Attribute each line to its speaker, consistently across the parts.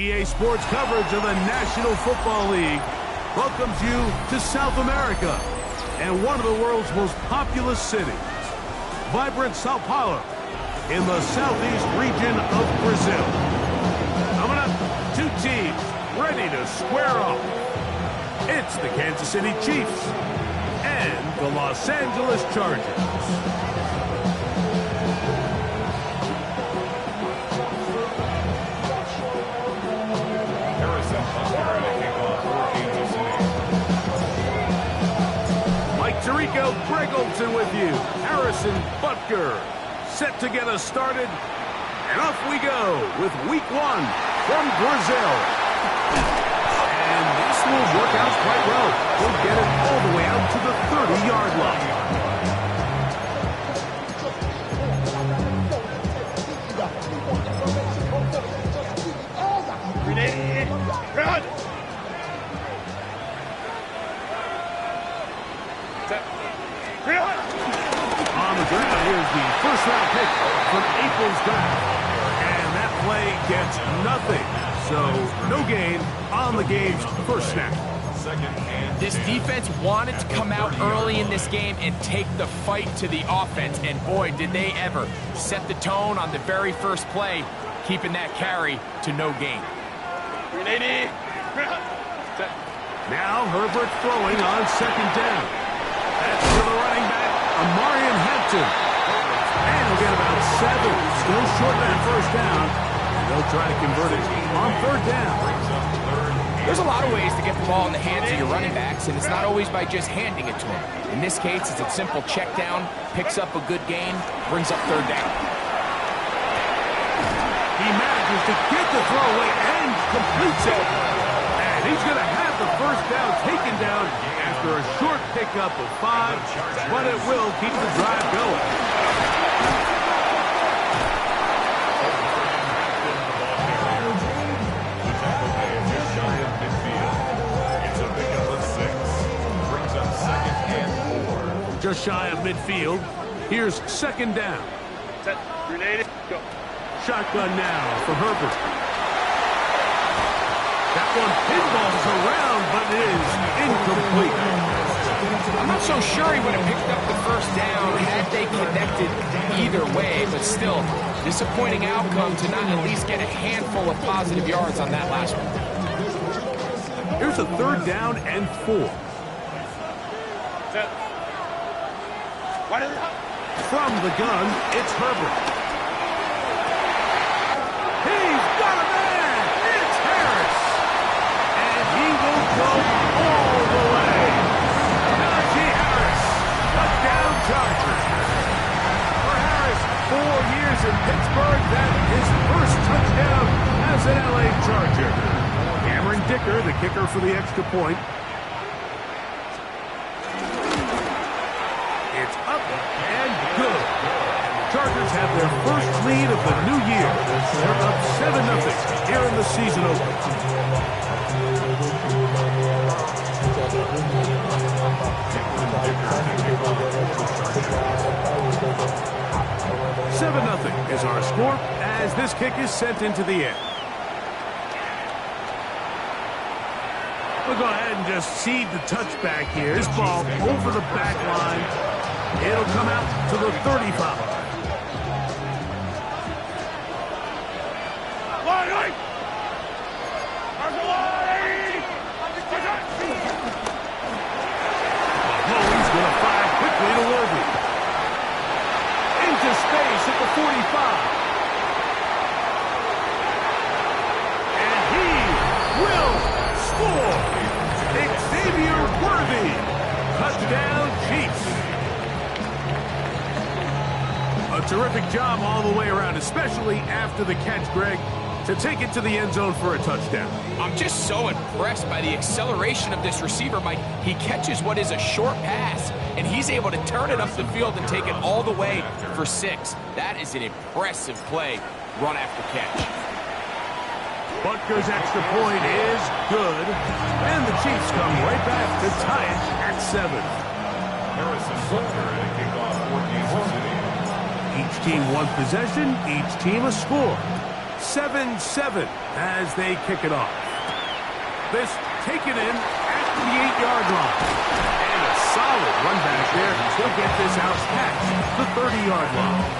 Speaker 1: EA Sports coverage of the National Football League welcomes you to South America and one of the world's most populous cities, vibrant Sao Paulo in the southeast region of Brazil. Coming up, two teams ready to square off. It's the Kansas City Chiefs and the Los Angeles Chargers. Tirico Breggleton with you. Harrison Butker set to get us started. And off we go with week one from Brazil. And this will work out quite well. We'll get it all the way out to the 30-yard line. Run! On the ground, here's the first-round pick from April's draft. And that play gets nothing. So, no gain on the game's first snap.
Speaker 2: This defense wanted to come out early in this game and take the fight to the offense. And boy, did they ever set the tone on the very first play, keeping that carry to no gain.
Speaker 1: Now Herbert throwing on second down. That's for the running back, Amarian Hampton. And he'll get about 7. Still short of that first down. And they'll try to convert it on third down.
Speaker 2: There's a lot of ways to get the ball in the hands of your running backs, and it's not always by just handing it to them. In this case, it's a simple check down, picks up a good gain, brings up third down.
Speaker 1: He manages to get the throw away and completes it. And he's going to have the first down taken down after a short pickup of 5, but it will keep the drive going. Just shy of midfield. Here's second down.
Speaker 3: Set, grenade, go.
Speaker 1: Shotgun now for Herbert. That one pinballs around, but is incomplete.
Speaker 2: I'm not so sure he would have picked up the first down had they connected either way, but still, disappointing outcome to not at least get a handful of positive yards on that last one.
Speaker 1: Here's a third down and 4.
Speaker 3: Set.
Speaker 1: From the gun, it's Herbert. He's got a man! It's Harris! And he will go all the way. Najee Harris, touchdown Chargers. For Harris, 4 years in Pittsburgh, that's his first touchdown as an LA Charger. Cameron Dicker, the kicker for the extra point. It's up and good. Chargers have their first lead of the new year. They're up 7-0 here in the season opener. 7-0 is our score as this kick is sent into the air. We'll go ahead and just seed the touchback here. This ball over the back line. It'll come out to the 35. He's going to fire quickly to Worthy. Into space at the 45. And he will score. Xavier Worthy. Touchdown, Chiefs. A terrific job all the way around, especially after the catch, Greg, to take it to the end zone for a touchdown.
Speaker 2: I'm just so impressed by the acceleration of this receiver, Mike. He catches what is a short pass, and he's able to turn it up the field and take it all the way for 6. That is an impressive play, run after catch.
Speaker 1: Butker's extra point is good, and the Chiefs come right back to tie it at 7.
Speaker 4: Harrison Butker and a kickoff for Kansas City.
Speaker 1: Each team one possession, each team a score. 7-7 as they kick it off. This taken in at the 8-yard line. And a solid run back there. He'll get this out past the 30-yard line.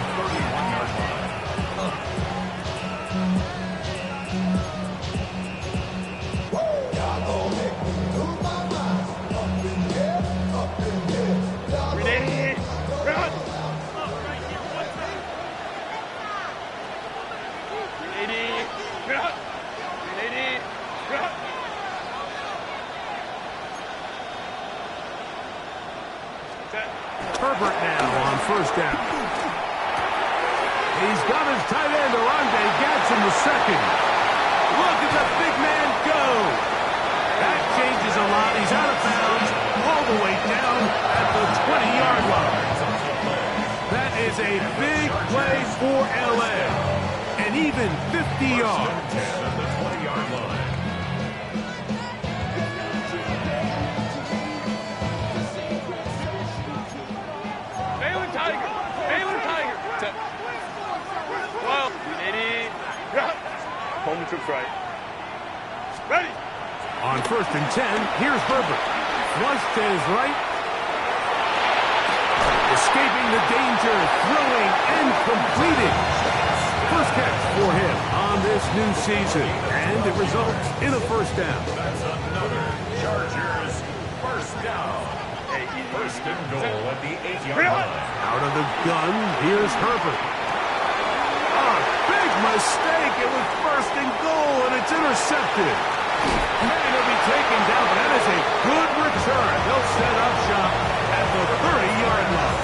Speaker 1: Herbert now on first down. He's got his tight end, Oronde Gadsden, the second. Look at the big man go. That changes a lot. He's out of bounds all the way down at the 20-yard line. That is a big play for L.A. And even 50 yards.
Speaker 4: At the 20-yard line.
Speaker 3: Coleman took right. Ready.
Speaker 1: On first and 10, here's Herbert. Flush to his right. Escaping the danger, throwing and completing. First catch for him on this new season. And it results in a first down.
Speaker 4: That's another Chargers first down. First and goal at the 8-yard line.
Speaker 1: Out of the gun, here's Herbert. Mistake. It was first and goal, and it's intercepted. Man, he'll be taken down, but that is a good return. They'll set up shop at the 30-yard line.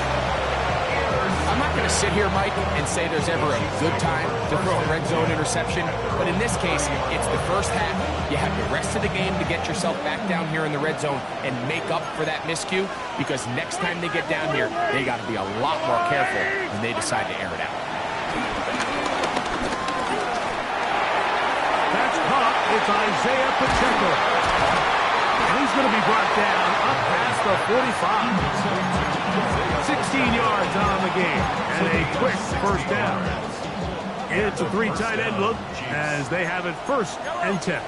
Speaker 2: I'm not going to sit here, Mike, and say there's ever a good time to throw a red zone interception, but in this case, it's the first half. You have the rest of the game to get yourself back down here in the red zone and make up for that miscue, because next time they get down here, they got to be a lot more careful when they decide to air it out.
Speaker 1: It's Isaiah Pacheco. And he's going to be brought down up past the 45. 16 yards on the game. And a quick first down. It's a three tight end look as they have it first and 10.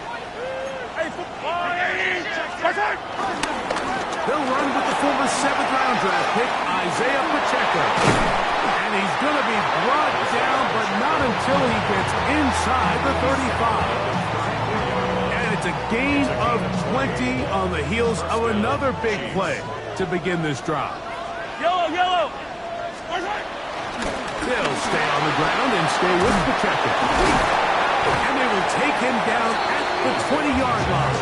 Speaker 1: They'll run with the former 7th-round draft pick, Isaiah Pacheco. And he's going to be brought down, but not until he gets inside the 35. It's a gain of 20 on the heels of another big play to begin this drive.
Speaker 3: Yellow.
Speaker 1: They'll stay on the ground and stay with Pacheco. And they will take him down at the 20-yard line.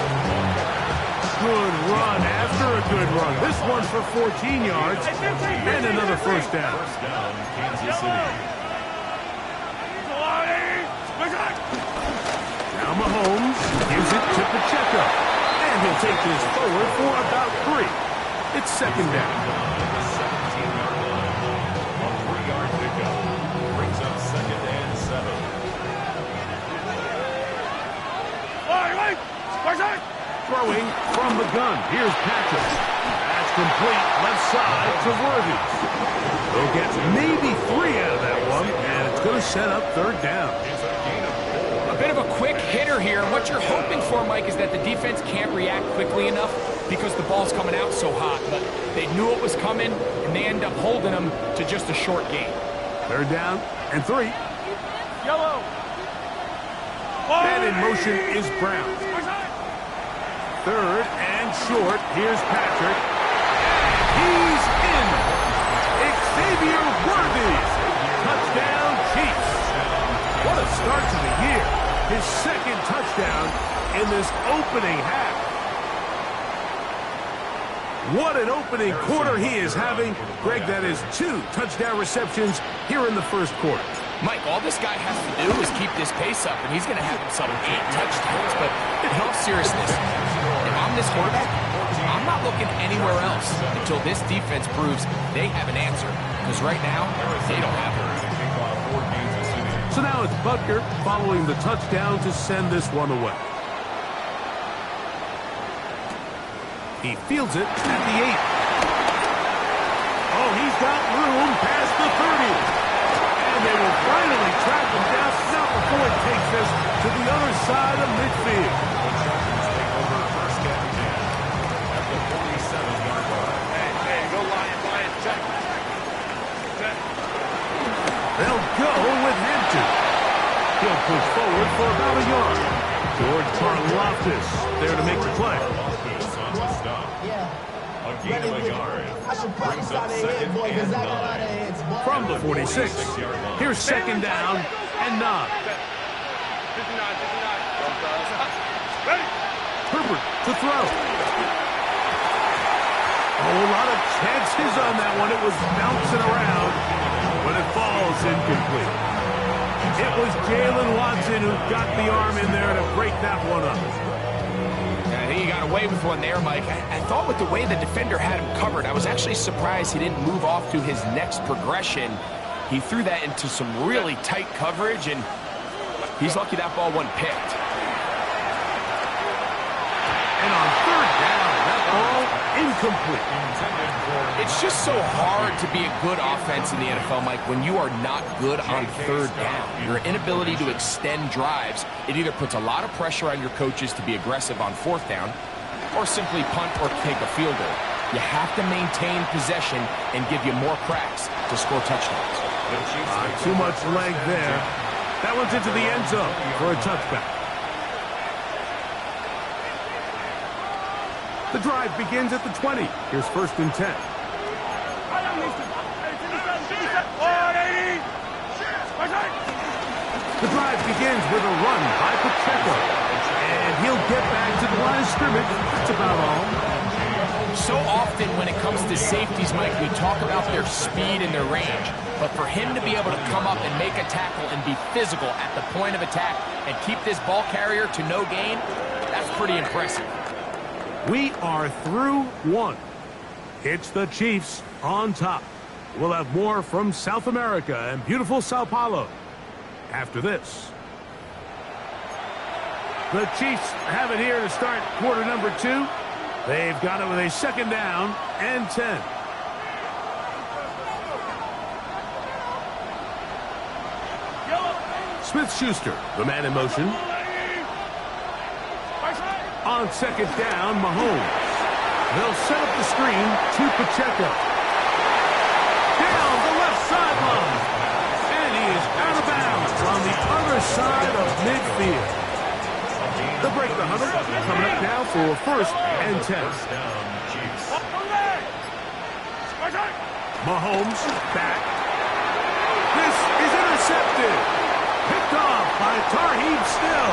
Speaker 1: Good run after a good run. This one's for 14 yards and another first down.
Speaker 4: First down, Kansas City.
Speaker 1: Now Mahomes gives it to Pacheco. And he'll take this forward for about 3. It's second down.
Speaker 4: 17-yard line. A 3-yard pickup. Brings up second and 7.
Speaker 1: Throwing from the gun. Here's Patrick. That's complete. Left side to Worthy. They'll get maybe 3 out of that one. And it's going to set up third down.
Speaker 2: Bit of a quick hitter here. What you're hoping for, Mike, is that the defense can't react quickly enough because the ball's coming out so hot. But they knew it was coming, and they end up holding them to just a short gain.
Speaker 1: Third down and 3.
Speaker 3: Yellow.
Speaker 1: And in motion is Brown. Third and short. Here's Patrick. And he's in. Xavier Worthy. Touchdown, Chiefs. What a start to the year. His second touchdown in this opening half. What an opening quarter he is having. Greg, that is 2 touchdown receptions here in the first quarter.
Speaker 2: Mike, all this guy has to do is keep this pace up, and he's going to have himself 8 touchdowns. But in all seriousness, if I'm this quarterback, I'm not looking anywhere else until this defense proves they have an answer. Because right now, they don't have it.
Speaker 1: So now it's Butker following the touchdown to send this one away. He fields it at the 8. Oh, he's got room past the 30. And they will finally track him down. Now Ford takes this to the other side of midfield.
Speaker 4: The Chargers take over first and 10 at the 47-yard line.
Speaker 3: Hey, go Lion, check.
Speaker 1: They'll go with Hampton. He'll push forward for about a yard. George Karlaftis there to make the play.
Speaker 4: Karlaftis on the stop. A gain of a yard. Brings up second and 9.
Speaker 1: From the 46, here's second down and 9.
Speaker 3: 59. Ready?
Speaker 1: Herbert to throw. Oh, a lot of chances on that one. It was bouncing around, but it falls incomplete. It was Jalen Watson who got the arm in there to break that one up.
Speaker 2: I think he got away with one there, Mike. I thought with the way the defender had him covered, I was actually surprised he didn't move off to his next progression. He threw that into some really tight coverage, and he's lucky that ball wasn't picked.
Speaker 1: And on third down, that ball incomplete.
Speaker 2: It's just so hard to be a good offense in the NFL, Mike, when you are not good on third down. Your inability to extend drives, it either puts a lot of pressure on your coaches to be aggressive on fourth down or simply punt or take a field goal. You have to maintain possession and give you more cracks to score touchdowns.
Speaker 1: Too much leg there. That one's into the end zone for a touchback. The drive begins at the 20. Here's first and 10. The drive begins with a run by Pacheco. And he'll get back to the line of scrimmage. That's about all.
Speaker 2: So often when it comes to safeties, Mike, we talk about their speed and their range. But for him to be able to come up and make a tackle and be physical at the point of attack and keep this ball carrier to no gain, that's pretty impressive.
Speaker 1: We are through one. It's the Chiefs on top. We'll have more from South America and beautiful Sao Paulo after this. The Chiefs have it here to start quarter number 2. They've got it with a second down and 10. Smith-Schuster, the man in motion. On second down, Mahomes. They'll set up the screen to Pacheco. Down the left sideline. And he is out of bounds on the other side of midfield. They'll break the huddle. Coming up now for first and 10. Mahomes back. This is intercepted. Picked off by Tarheeb Still.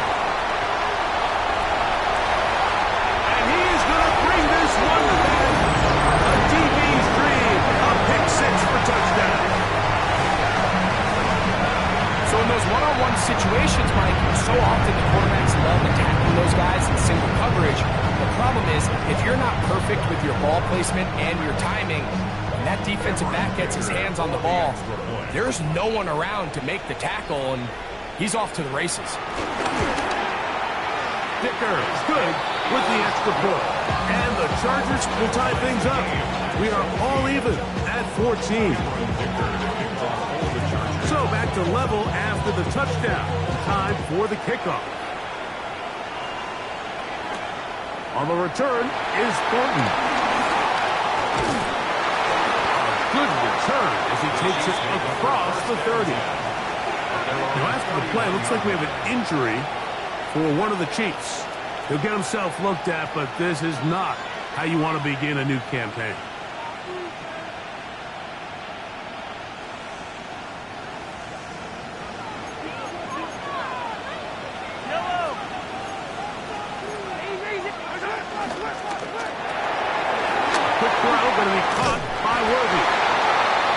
Speaker 1: And he is going to bring this one to bed. A DB's dream. A pick 6 for touchdown.
Speaker 2: So in those one-on-one situations, Mike, so often the quarterbacks love attacking those guys in single coverage. The problem is, if you're not perfect with your ball placement and your timing, and that defensive back gets his hands on the ball, there's no one around to make the tackle, and he's off to the races.
Speaker 1: Dicker is good with the extra point. And the Chargers will tie things up. We are all even at 14. So back to level after the touchdown. Time for the kickoff. On the return is Thornton. A good return as he takes it across the 30. Now after the play, it looks like we have an injury for one of the Chiefs. He'll get himself looked at, but this is not how you want to begin a new campaign. Quick throw going to be caught by Worthy.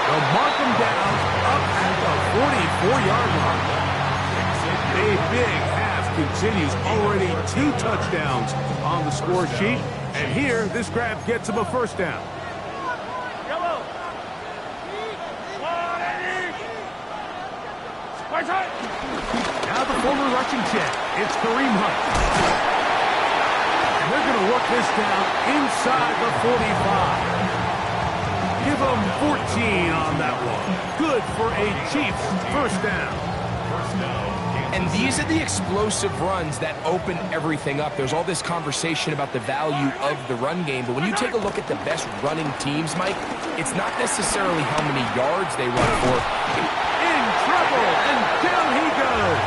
Speaker 1: They'll mark him down up at the 44-yard line. A big half continues. Already 2 touchdowns on the score sheet. And here, this grab gets him a first down. Now the former rushing check. It's Kareem Hunt. And they're going to work this down inside the 45. Give them 14 on that one. Good for a Chiefs first down.
Speaker 2: And these are the explosive runs that open everything up. There's all this conversation about the value of the run game, but when you take a look at the best running teams, Mike, it's not necessarily how many yards they run for.
Speaker 1: In trouble, and down he goes.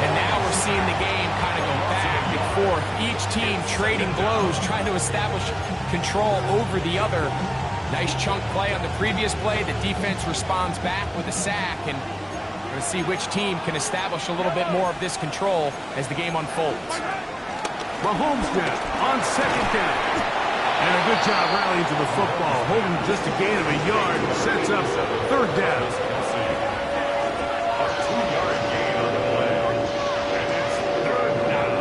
Speaker 2: And now we're seeing the game kind of go back and forth. Each team trading blows, trying to establish control over the other. Nice chunk play on the previous play. The defense responds back with a sack, and we're going to see which team can establish a little bit more of this control as the game unfolds.
Speaker 1: Mahomes now on second down. And a good job rallying to the football, holding just a gain of a yard, and sets up third down.
Speaker 4: A 2-yard gain on the play. And it's third down.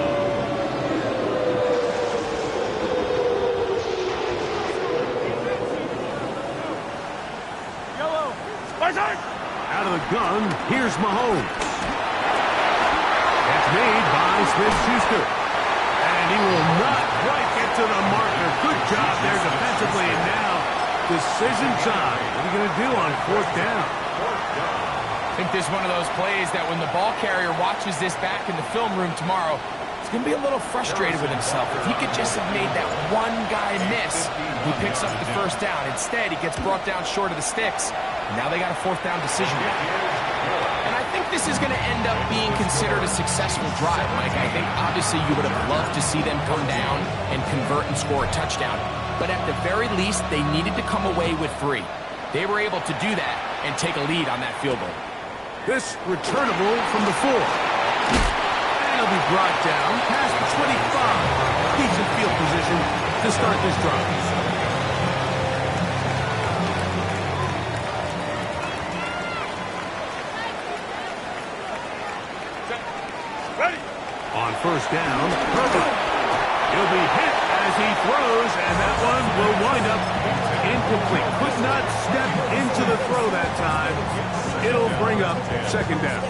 Speaker 3: Yellow.
Speaker 1: Out of the gun, here's Mahomes. That's made by Smith-Schuster. And he will not quite get to the marker. Good job there defensively. And now, decision time. What are you going to do on fourth down?
Speaker 2: I think this is one of those plays that when the ball carrier watches this back in the film room tomorrow, he's going to be a little frustrated with himself. If he could just have made that one guy miss, he picks up the first down. Instead, he gets brought down short of the sticks. And now they got a fourth down decision. And I think this is going to end up being considered a successful drive, Mike. I think obviously you would have loved to see them come down and convert and score a touchdown. But at the very least, they needed to come away with 3. They were able to do that and take a lead on that field goal.
Speaker 1: This returnable from the 4. And he'll be brought down past the 25. Decent field position to start this drive. On first down, Herbert. He'll be hit as he throws, and that one will wind up incomplete. Could not step into the throw that time. It'll bring up second down.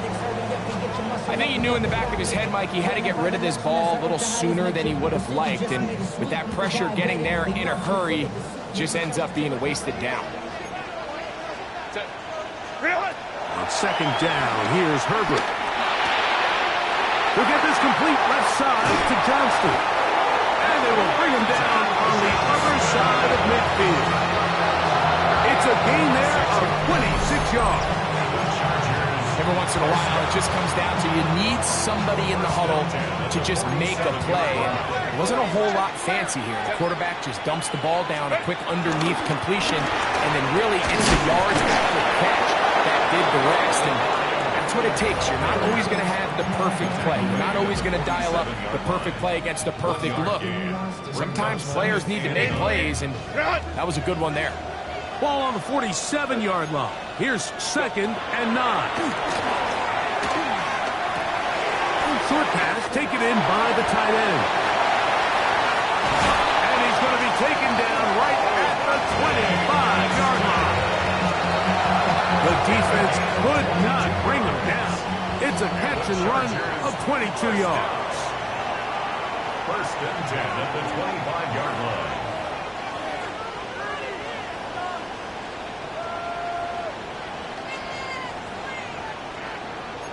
Speaker 2: I think he knew in the back of his head, Mike, he had to get rid of this ball a little sooner than he would have liked. And with that pressure getting there in a hurry, just ends up being a wasted down.
Speaker 1: On second down, here's Herbert. He'll get this complete left side to Johnston. And they will bring him down on the other side of midfield. It's a gain there of 26 yards.
Speaker 2: Every once in a while, it just comes down to you need somebody in the huddle to just make a play. And it wasn't a whole lot fancy here. The quarterback just dumps the ball down, a quick underneath completion, and then really it's the yards after the catch that did the rest. And that's what it takes. You're not always going to have the perfect play. You're not always going to dial up the perfect play against the perfect look. Sometimes players need to make plays, and that was a good one there.
Speaker 1: Ball on the 47-yard line. Here's second and 9. Short pass taken in by the tight end. And he's going to be taken down right at the 25-yard line. The defense could not bring him down. It's a catch and run of 22 yards.
Speaker 4: First and 10 at the 25-yard line.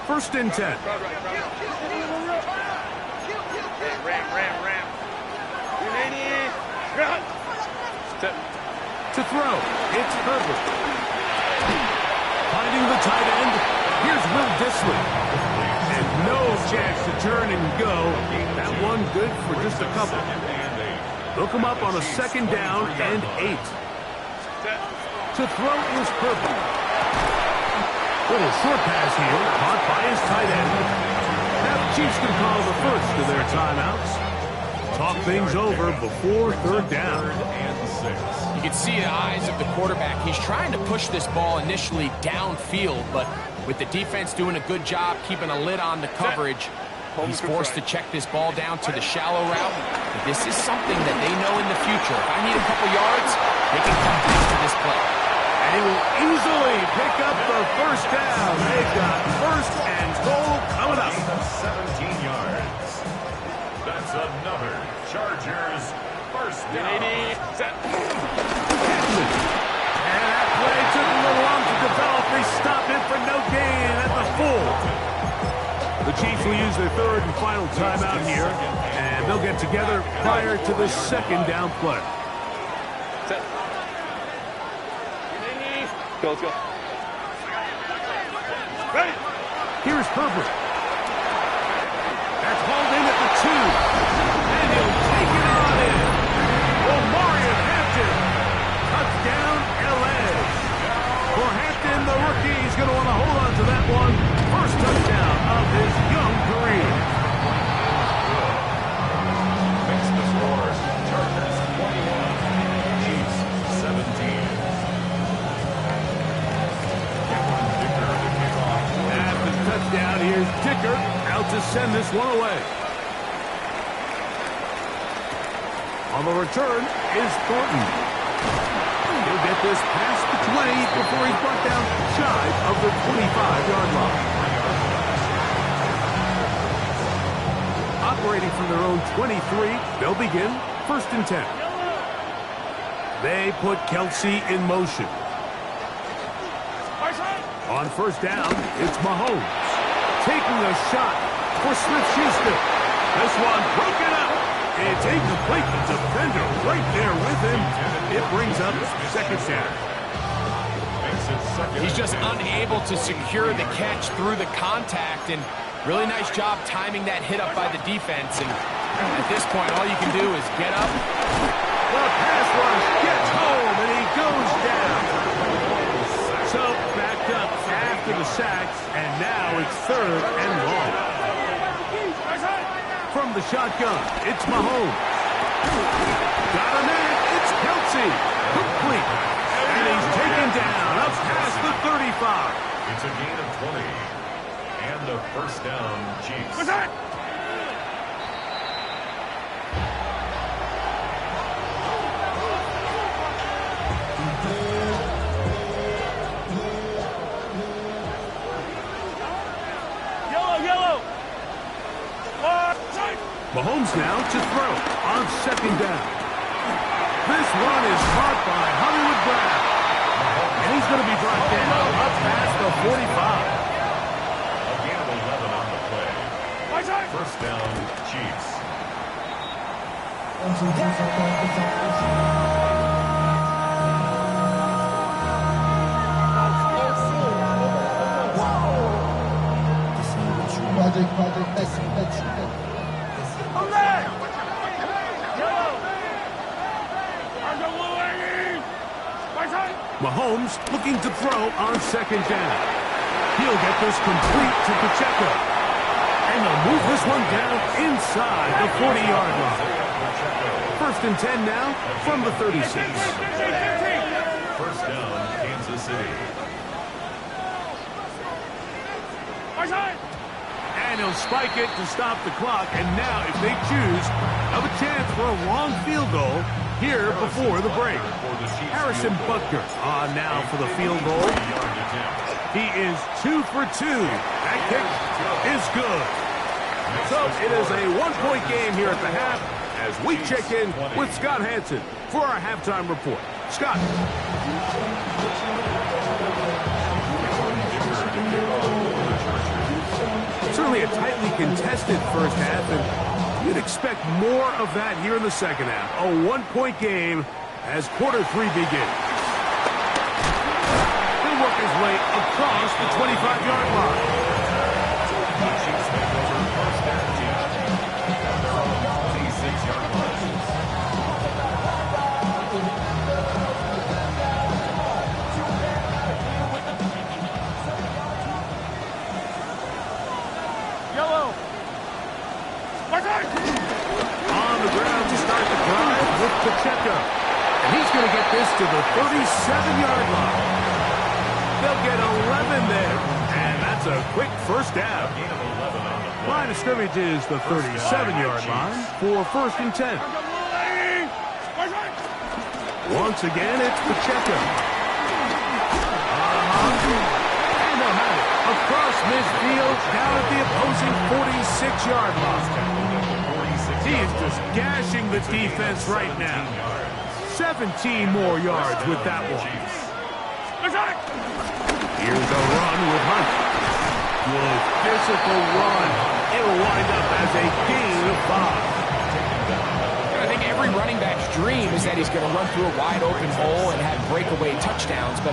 Speaker 1: First and 10.
Speaker 3: Ram.
Speaker 1: To throw, it's Herbert. Finding the tight end, here's Will Dissly. And no chance to turn and go. That one good for just a couple. They'll come up on a second down and 8. To throw is Herbert. Little short pass here, caught by his tight end. Now the Chiefs can call the first of their timeouts. Talk things over before third down.
Speaker 2: You can see the eyes of the quarterback. He's trying to push this ball initially downfield, but with the defense doing a good job keeping a lid on the coverage, he's forced to check this ball down to the shallow route. But this is something that they know in the future. If I need a couple yards, they can come back to this play.
Speaker 1: And he will easily pick up the first down. They've got first and goal coming up.
Speaker 4: 17 yards. That's another Chargers first down.
Speaker 1: And that play took a little long to develop they stop it for no gain at the full. The Chiefs will use their third and final timeout here, and they'll get together prior to the second down play.
Speaker 3: Set. Go, let's go. Ready.
Speaker 1: Here's Herbert. That's hauled in at the 2. And he'll take it on in. Omarion Hampton. Touchdown, L.A. For Hampton, the rookie is going to want to hold on to that one. First touchdown of his young career.
Speaker 4: Makes the score. Chargers 21, Chiefs 17.
Speaker 1: After the touchdown, here's Dicker out to send this one away. On the return is Thornton. He'll get this past the 20 before he's brought down shy of the 25-yard line. Operating from their own 23, they'll begin 1st and 10. They put Kelsey in motion. On 1st down, it's Mahomes. Taking a shot for Smith-Schuster. This one broken up. It's incomplete. The defender right there with him. It brings up 2nd down.
Speaker 2: He's just unable to secure the catch through the contact, and really nice job timing that hit up by the defense. And at this point, all you can do is get up.
Speaker 1: The pass rush gets home, and he goes down. So backed up after the sacks, and now it's 3rd and long. From the shotgun, it's Mahomes. Got a man, it's Kelsey. Complete. And he's taken down up past the 35.
Speaker 4: It's a gain of 20. And a 1st down, Chiefs.
Speaker 3: What's that? Yellow.
Speaker 1: Mahomes now to throw on 2nd down. This one is caught by Hollywood Brown. And he's going to be brought down up past the 45.
Speaker 4: A gain of 11 on the play. 1st down, Chiefs.
Speaker 1: Mahomes looking to throw on 2nd down. He'll get this complete to Pacheco. And they'll move this one down inside the 40-yard line. 1st and 10 now from the 36.
Speaker 4: 1st down, Kansas City.
Speaker 1: And he'll spike it to stop the clock. And now, if they choose, have a chance for a long field goal here before the break. Harrison Butker on now for the field goal. He is 2 for 2. That kick is good. So it is a 1-point game here at the half as we check in with Scott Hanson for our halftime report. Scott. Certainly a tightly contested first half, and you'd expect more of that here in the second half. A 1-point game as quarter 3 begins. He'll work his way across the 25-yard line. On the ground to start the drive with Pacheco. And he's going to get this to the 37-yard line. They'll get 11 there. And that's a quick first down. Line of scrimmage is the 37-yard line for 1st and 10. Once again, it's Pacheco. And they'll have it across midfield down at the opposing 46-yard line. He is just gashing the defense right now. 17 more yards with that one. Here's a run with Hunt. Good physical run. It'll wind up as a gain of 5.
Speaker 2: I think every running back's dream is that he's going to run through a wide open hole and have breakaway touchdowns, but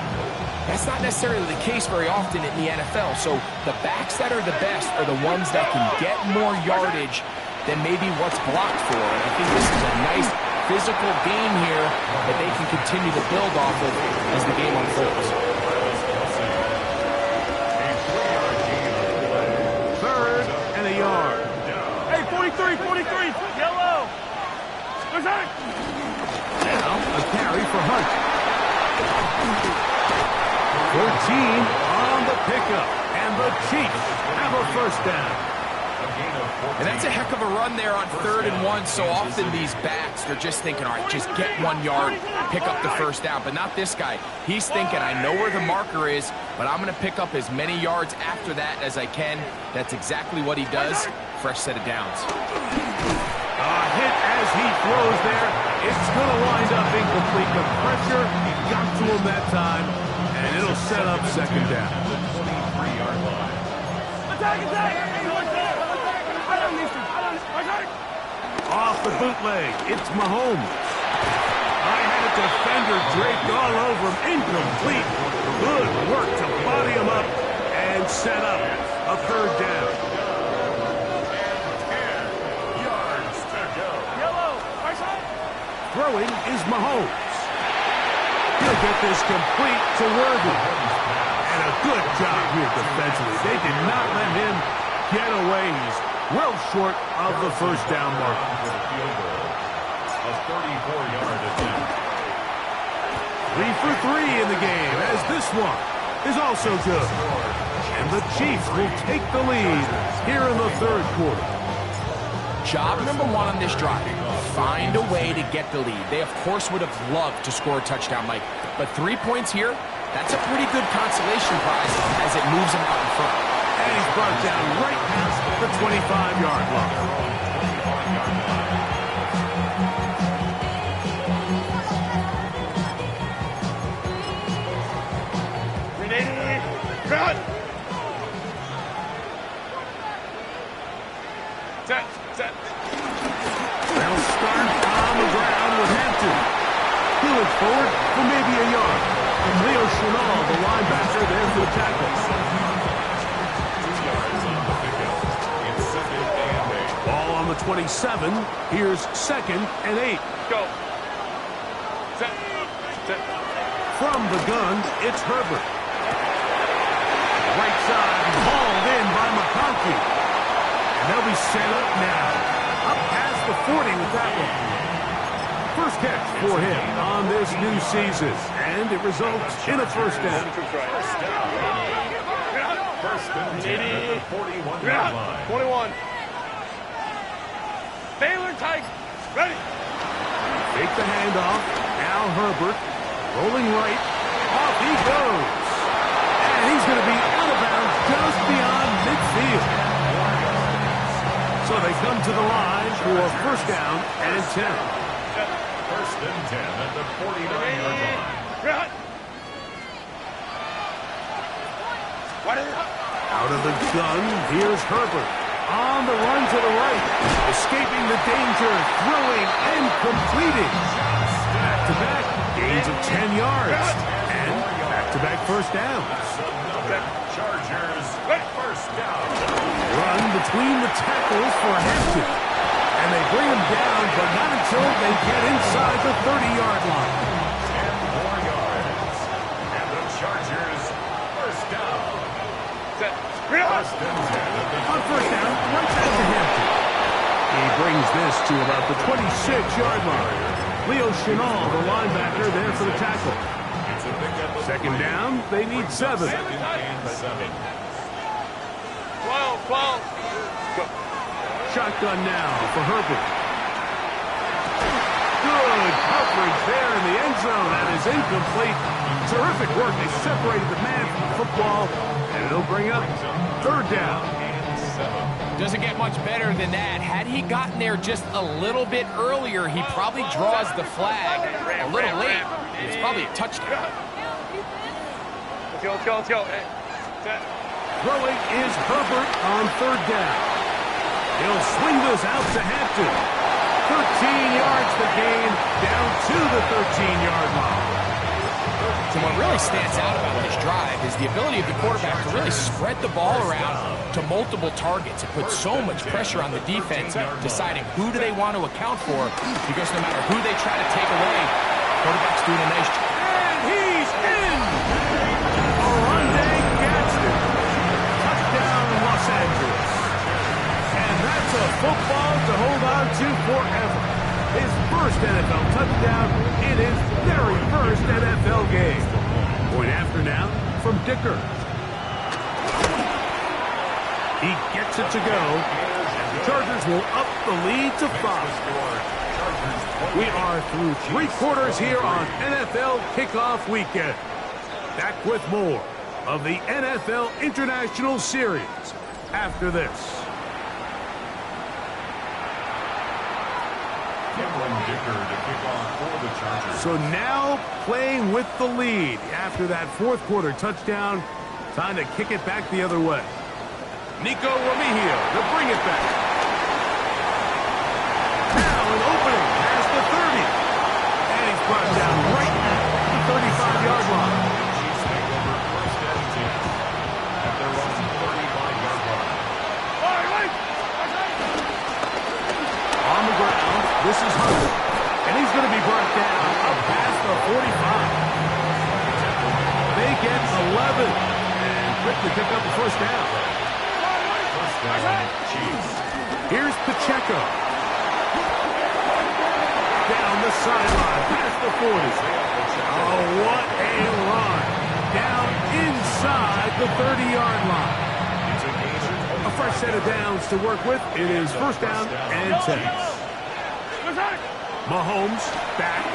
Speaker 2: that's not necessarily the case very often in the NFL. So the backs that are the best are the ones that can get more yardage than maybe what's blocked for. And I think this is a nice physical game here that they can continue to build off of as the game unfolds.
Speaker 1: Third and a yard.
Speaker 5: Hey, 43, yellow.
Speaker 1: Now a carry for Hunt. 14 on the pickup, and the Chiefs have a first down.
Speaker 2: And that's a heck of a run there on 3rd and 1. So often these backs, they're just thinking, all right, just get 1 yard, pick up the first down. But not this guy. He's thinking, I know where the marker is, but I'm going to pick up as many yards after that as I can. That's exactly what he does. Fresh set of downs.
Speaker 1: A hit as he throws there. It's going to wind up incomplete. The pressure got to him that time, and it'll set up second down.
Speaker 5: Attack!
Speaker 1: Off the bootleg, it's Mahomes. I had a defender draped all over him. Incomplete. Good work to body him up and set up a third down.
Speaker 4: 10 yards to go.
Speaker 5: Yellow, right side.
Speaker 1: Throwing is Mahomes. He'll get this complete to Worthy. And a good job here defensively. They did not let him get away. He's well short of the first down mark.
Speaker 4: A 34-yard attempt.
Speaker 1: 3 for 3 in the game, as this one is also good. And the Chiefs will take the lead here in the third quarter.
Speaker 2: Job number 1 on this drive, find a way to get the lead. They, of course, would have loved to score a touchdown, Mike. But 3 points here, that's a pretty good consolation prize as it moves them out in front.
Speaker 1: And he's brought down right past the 25-yard line.
Speaker 5: Cut. Set.
Speaker 1: They'll start on the ground with Hampton. He'll look forward for maybe a yard. And Leo Chenal, the linebacker, there for the tackle.
Speaker 4: 2 yards on the pickup. It's 2nd and 8.
Speaker 1: Ball on the 27. Here's 2nd and 8.
Speaker 5: Go. Set.
Speaker 1: From the gun, it's Herbert. Right side, hauled in by McConkey. And they'll be set up now. Up past the 40 with that one. First catch for him on this new season. And it results in a first down.
Speaker 4: First and 10 at the 41-yard line.
Speaker 5: 21. Baylor Tigers. Ready.
Speaker 1: Take the handoff. Now Herbert rolling right. Off he goes. And he's going to be out of bounds just beyond midfield. So they come to the line for first down and 10.
Speaker 4: First and 10 at the 49-yard line.
Speaker 1: Out of the gun, here's Herbert. On the run to the right. Escaping the danger, throwing and completing. Back-to-back gains of 10 yards. And back-to-back first downs.
Speaker 4: Chargers, first down.
Speaker 1: Run between the tackles for Hampton. And they bring him down, but not until they get inside the 30-yard line.
Speaker 4: 10 more yards. And the Chargers, first down. First and 10 at the
Speaker 1: On first down, right back to Hampton. He brings this to about the 26-yard line. Leo Chenal, the linebacker, there for the tackle.
Speaker 4: It's a pickup of
Speaker 1: Second down, they need 7.
Speaker 4: 2nd and 7.
Speaker 5: 12.
Speaker 1: Shotgun now for Herbert. Good coverage there in the end zone. That is incomplete. Terrific work. They separated the man from the football, and it'll bring up third down.
Speaker 2: Doesn't get much better than that. Had he gotten there just a little bit earlier, he probably draws the flag a little late. It's probably a touchdown.
Speaker 3: Let's go. Hey. Set.
Speaker 1: Throwing is Herbert on third down. He'll swing this out to Hampton. 13 yards the gain, down to the 13-yard line.
Speaker 2: So what really stands out about this drive is the ability of the quarterback to really spread the ball around to multiple targets. It puts so much pressure on the defense deciding who do they want to account for, because no matter who they try to take away, quarterback's doing a nice job.
Speaker 1: And he's in! Oronde Gadsden. Touchdown, Los Angeles. And that's a football to hold on to forever. His first NFL touchdown in his very first NFL game. Point after now from Dicker. He gets it to go. The Chargers will up the lead to 5. We are through 3 quarters here on NFL Kickoff Weekend. Back with more of the NFL International Series after this. So now playing with the lead after that fourth quarter touchdown. Time to kick it back the other way. Nico Remigio to bring it back. Now an opening past the 30. And he's brought down right at the 35-yard line. On the ground, this is Hunter. And he's going to be brought down up past the 45. They get 11 and quickly pick up the first down. Here's Pacheco. Down the sideline, past the 40. Oh, what a run. Down inside the 30-yard line. A fresh set of downs to work with. It is first down and 10. Mahomes back.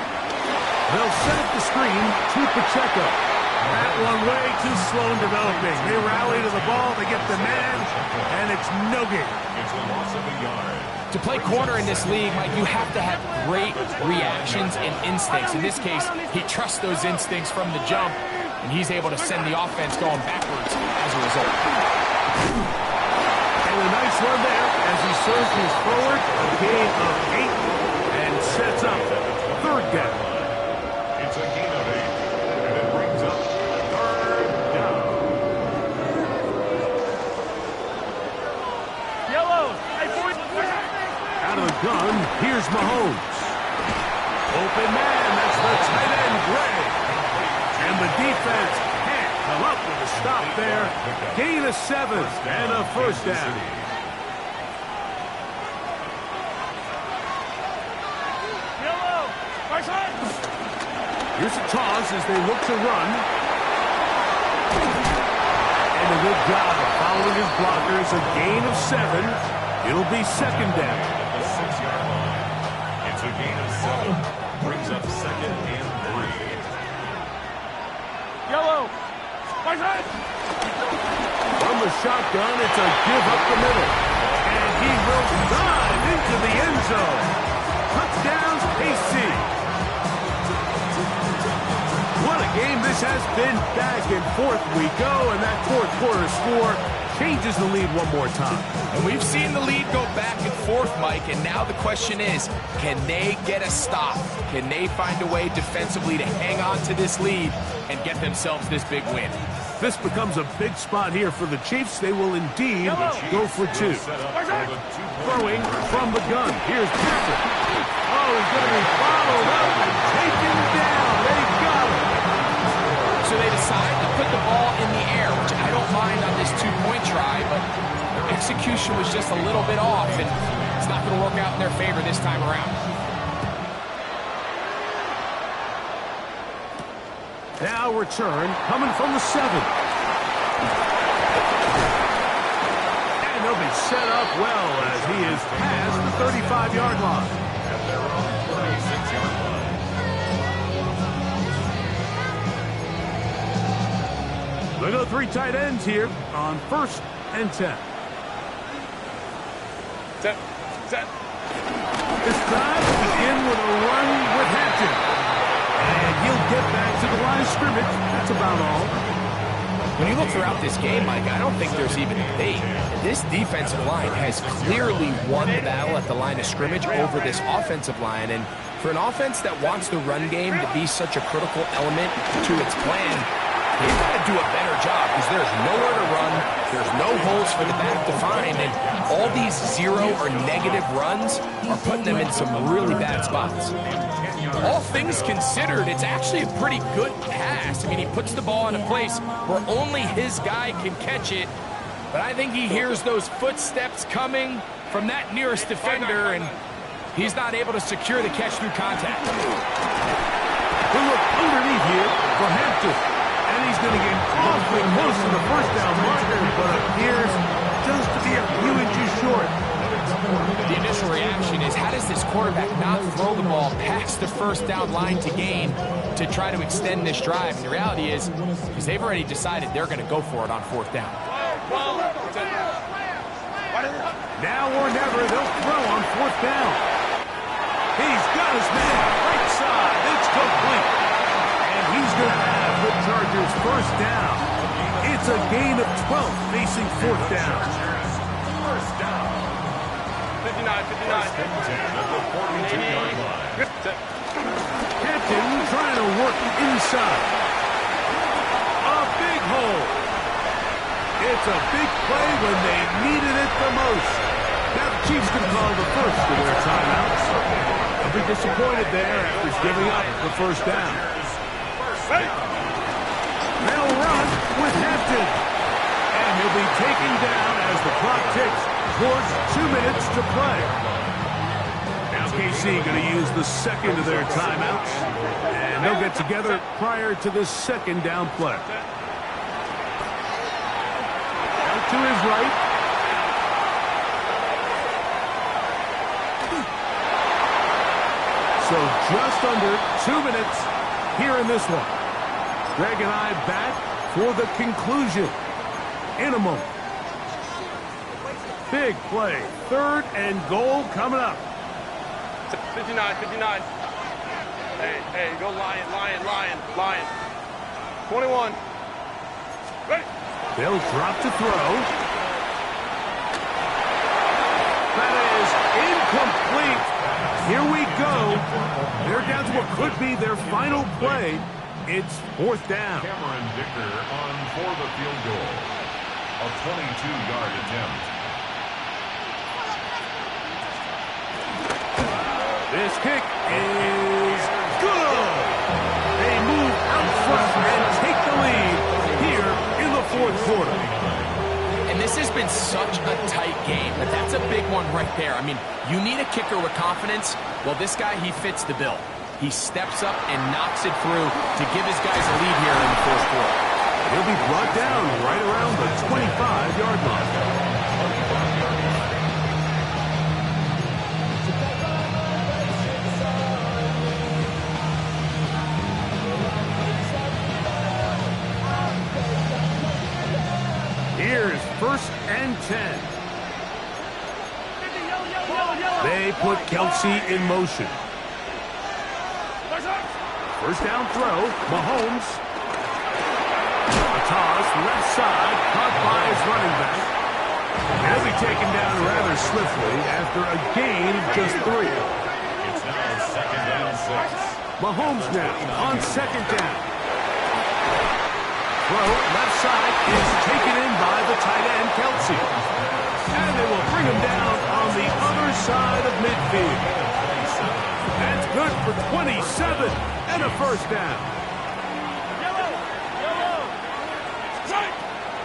Speaker 1: They'll set up the screen to Pacheco. That one way too slow in developing. They rally to the ball, they get the man, and it's no gain.
Speaker 4: It's a loss of a yard.
Speaker 2: To play corner in this league, Mike, you have to have great reactions and instincts. In this case, he trusts those instincts from the jump, and he's able to send the offense going backwards as a result.
Speaker 1: And a nice run there as he surges forward, a gain of 8, and sets up third down.
Speaker 4: It's a gain of 8, and it brings up third down.
Speaker 5: Yellow.
Speaker 1: Out of the gun, here's Mahomes. Open man, that's the tight end, Gray. And the defense can't come up with a stop there. Gain of 7 and a first down.
Speaker 5: Yellow. Right side.
Speaker 1: Here's a toss as they look to run. And a good job of following his blockers. A gain of 7. It'll be second down.
Speaker 4: The 6-yard line. It's a gain of 7. Brings up second and 3.
Speaker 5: Yellow. Right side.
Speaker 1: From the shotgun, it's a give up the middle. And he will dive into the end zone. Touchdowns, KC. What a game this has been. Back and forth we go, and that fourth quarter score changes the lead one more time.
Speaker 2: And we've seen the lead go back and forth, Mike, and now the question is, can they get a stop? Can they find a way defensively to hang on to this lead and get themselves this big win?
Speaker 1: This becomes a big spot here for the Chiefs. They will indeed go for 2. Throwing from the gun. Here's Patrick. Oh, he's going to be followed up and taken down. They got him.
Speaker 2: So they decide to put the ball in the air, which I don't mind on this 2-point try, but their execution was just a little bit off, and it's not going to work out in their favor this time around.
Speaker 1: Now return coming from the 7. And they'll be set up well as he is past the 35-yard line.
Speaker 4: At their own 36-yard line.
Speaker 1: They go 3 tight ends here on first and 10.
Speaker 3: Set.
Speaker 1: This time we begin with a run with Hampton. And he'll get back to the line of scrimmage. That's about all.
Speaker 2: when you look throughout this game, Mike, I don't think there's even debate. This defensive line has clearly won the battle at the line of scrimmage over this offensive line. And for an offense that wants the run game to be such a critical element to its plan, they've got to do a better job because there's nowhere to run, there's no holes for the back to find, and all these zero or negative runs are putting them in some really bad spots. All things considered, it's actually a pretty good pass. I mean, he puts the ball in a place where only his guy can catch it, but I think he hears those footsteps coming from that nearest defender, and he's not able to secure the catch through contact.
Speaker 1: We'll look underneath here for Hampton. And he's going to get awfully close to the first down marker, but appears just to be a few inches short.
Speaker 2: The initial reaction is, how does this quarterback not throw the ball past the first down line to gain to try to extend this drive? And the reality is, because they've already decided they're going to go for it on fourth down.
Speaker 1: Now or never, they'll throw on fourth down. He's got his man right side. It's complete. And he's going to have the Chargers first down. It's a gain of 12 facing fourth down.
Speaker 4: First down.
Speaker 3: 59.
Speaker 4: At the 42-yard line.
Speaker 1: Hampton trying to work inside. A big hole. It's a big play when they needed it the most. Now the Chiefs can call the first of their timeouts. They'll be disappointed there after giving up the first down. They'll run with Hampton. And he'll be taken down as the clock ticks towards 2 minutes to play. Now KC going to use the second of their timeouts. And they'll get together prior to this second down play. Out to his right. So just under 2 minutes here in this one. Greg and I back for the conclusion in a moment. Big play. 3rd and goal coming up.
Speaker 3: 59. Hey, go Lion. 21. Ready.
Speaker 1: They'll drop to throw. That is incomplete. Here we go. They're down to what could be their final play. It's fourth down.
Speaker 4: Cameron Dicker on for the field goal. A 22-yard attempt.
Speaker 1: This kick is good. They move out front and take the lead here in the fourth quarter.
Speaker 2: And this has been such a tight game, but that's a big one right there. I mean, you need a kicker with confidence. Well, this guy, he fits the bill. He steps up and knocks it through to give his guys a lead here in the fourth quarter.
Speaker 1: He'll be brought down right around the 25-yard line. Here's 1st and 10. They put Kelce in motion. First down throw, Mahomes. A toss, left side, caught by his running back. He'll be taken down rather swiftly after a gain of just 3.
Speaker 4: It's now 2nd and 6.
Speaker 1: Mahomes now on 2nd down. Throw, left side, is taken in by the tight end, Kelce. And they will bring him down on the other side of midfield. That's good for 27 and a first down.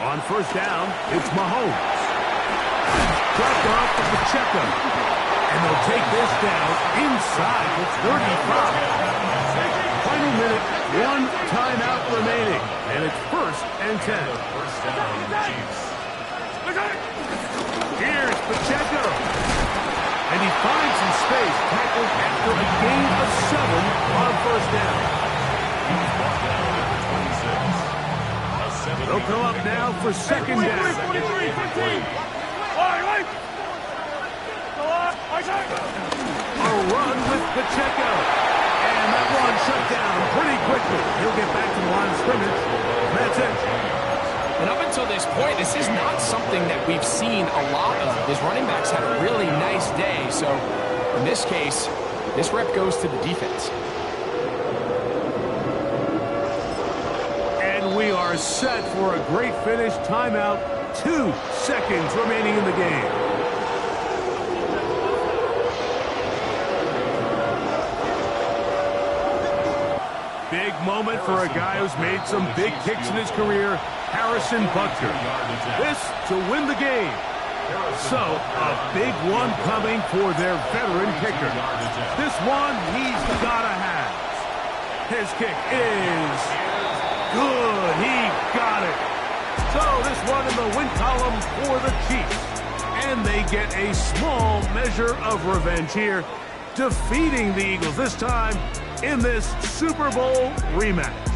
Speaker 1: On first down, it's Mahomes. Dropped off to Pacheco. And they'll take this down inside the 35. Final minute, 1 timeout remaining. And it's 1st and 10.
Speaker 4: First down, Chiefs.
Speaker 1: Here's Pacheco. And he finds some space, tackled after a gain of 7 on first down.
Speaker 4: He's brought down at the 26.
Speaker 1: They'll come up now for 2nd down.
Speaker 5: 43.
Speaker 1: A run with Pacheco. And that run shut down pretty quickly. He'll get back to the line of scrimmage. That's it.
Speaker 2: And up until this point, this is not something that we've seen a lot of. His running backs had a really nice day. So in this case, this rep goes to the defense.
Speaker 1: And we are set for a great finish. Timeout. 2 seconds remaining in the game. Big moment for a guy who's made some big kicks in his career, Harrison Butker. This to win the game. So, a big one coming for their veteran kicker. This one he's got to have. His kick is good. He got it. So, this one in the win column for the Chiefs. And they get a small measure of revenge here, defeating the Eagles, this time in this Super Bowl rematch.